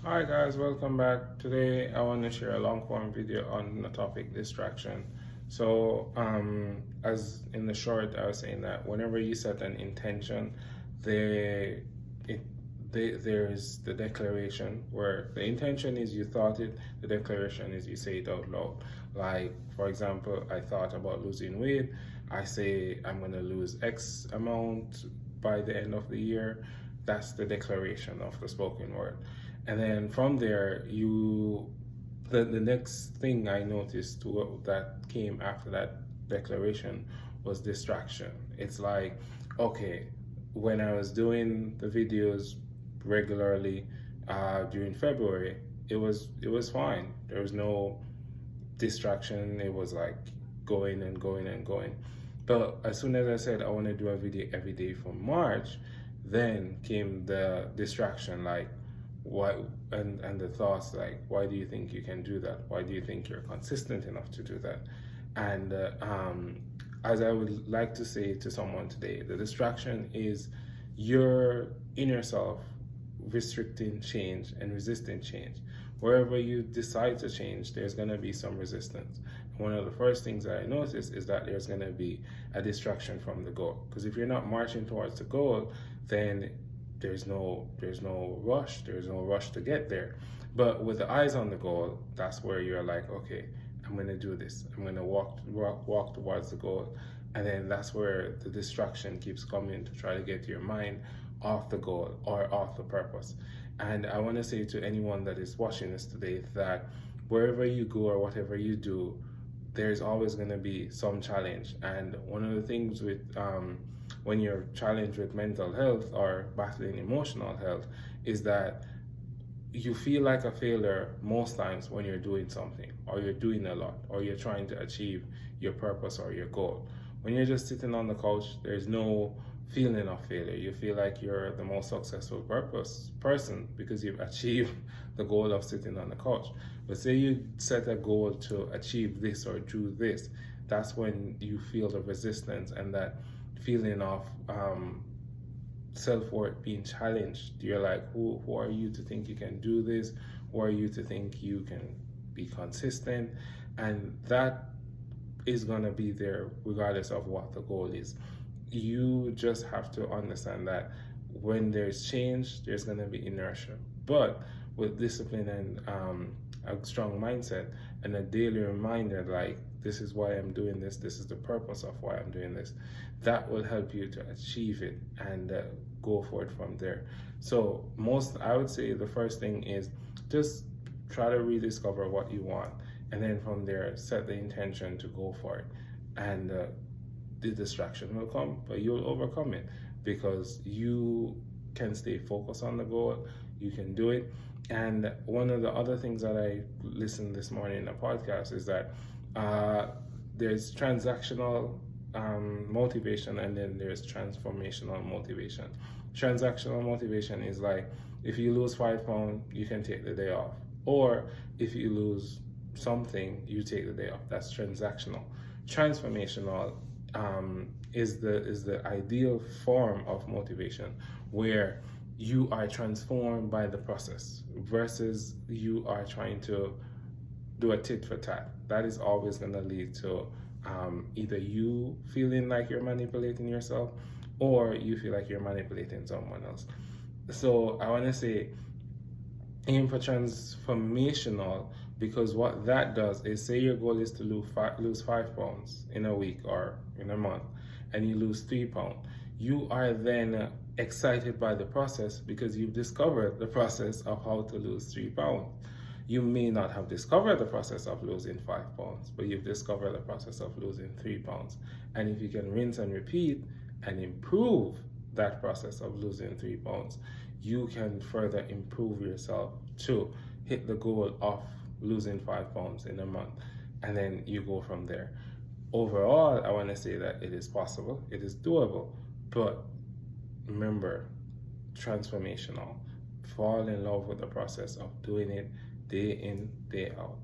Hi guys, welcome back. Today I want to share a long form video on the topic distraction. As in the short, I was saying that whenever you set an intention, there it there's the declaration where the intention is you thought it, the declaration is you say it out loud. Like for example, I thought about losing weight. I say I'm gonna lose X amount by the end of the year. That's the declaration of the spoken word. And then from there, the next thing I noticed that came after that declaration was distraction. It's like, okay, when I was doing the videos regularly during February, it was fine. There was no distraction. It was like going and going and going. But as soon as I said I want to do a video every day from March, then came the distraction, like why, and the thoughts like, why do you think you can do that? Why do you think you're consistent enough to do that? And as I would like to say to someone today, the distraction is your inner self restricting change and resisting change. Wherever you decide to change, there's going to be some resistance. And one of the first things that I notice is that there's going to be a distraction from the goal. Because if you're not marching towards the goal, then there's no rush to get there. But with the eyes on the goal, that's where you're like, okay, I'm going to do this. I'm going to walk towards the goal. And then that's where the distraction keeps coming to try to get your mind off the goal or off the purpose. And I want to say to anyone that is watching this today that wherever you go or whatever you do, there's always going to be some challenge. And one of the things with when you're challenged with mental health or battling emotional health is that you feel like a failure most times when you're doing something or you're doing a lot or you're trying to achieve your purpose or your goal. When you're just sitting on the couch, there's no feeling of failure. You feel like you're the most successful person because you've achieved the goal of sitting on the couch. But say you set a goal to achieve this or do this, that's when you feel the resistance and that feeling of self-worth being challenged. You're like, who are you to think you can do this? Who are you to think you can be consistent? And that is going to be there regardless of what the goal is. You just have to understand that when there's change, there's going to be inertia. But with discipline and a strong mindset and a daily reminder, like, this is why I'm doing this, this is the purpose of why I'm doing this, that will help you to achieve it and go forward from there. So I would say the first thing is just try to rediscover what you want, and then from there set the intention to go for it. And the distraction will come, but you'll overcome it because you can stay focused on the goal. You can do it. And one of the other things that I listened this morning in a podcast is that there's transactional motivation, and then there's transformational motivation. Transactional motivation is like, if you lose 5 pounds, you can take the day off. Or if you lose something, you take the day off. That's transactional. Transformational is the ideal form of motivation, where you are transformed by the process versus you are trying to do a tit for tat. That is always going to lead to either you feeling like you're manipulating yourself or you feel like you're manipulating someone else. So I want to say, aim for transformational, because what that does is, say your goal is to lose 5 pounds in a week or in a month, and you lose 3 pounds. You are then excited by the process because you've discovered the process of how to lose 3 pounds. You may not have discovered the process of losing 5 pounds, but you've discovered the process of losing 3 pounds. And if you can rinse and repeat and improve that process of losing 3 pounds, you can further improve yourself to hit the goal of losing 5 pounds in a month. And then you go from there. Overall, I want to say that it is possible, it is doable, but remember, transformational. Fall in love with the process of doing it day in, day out.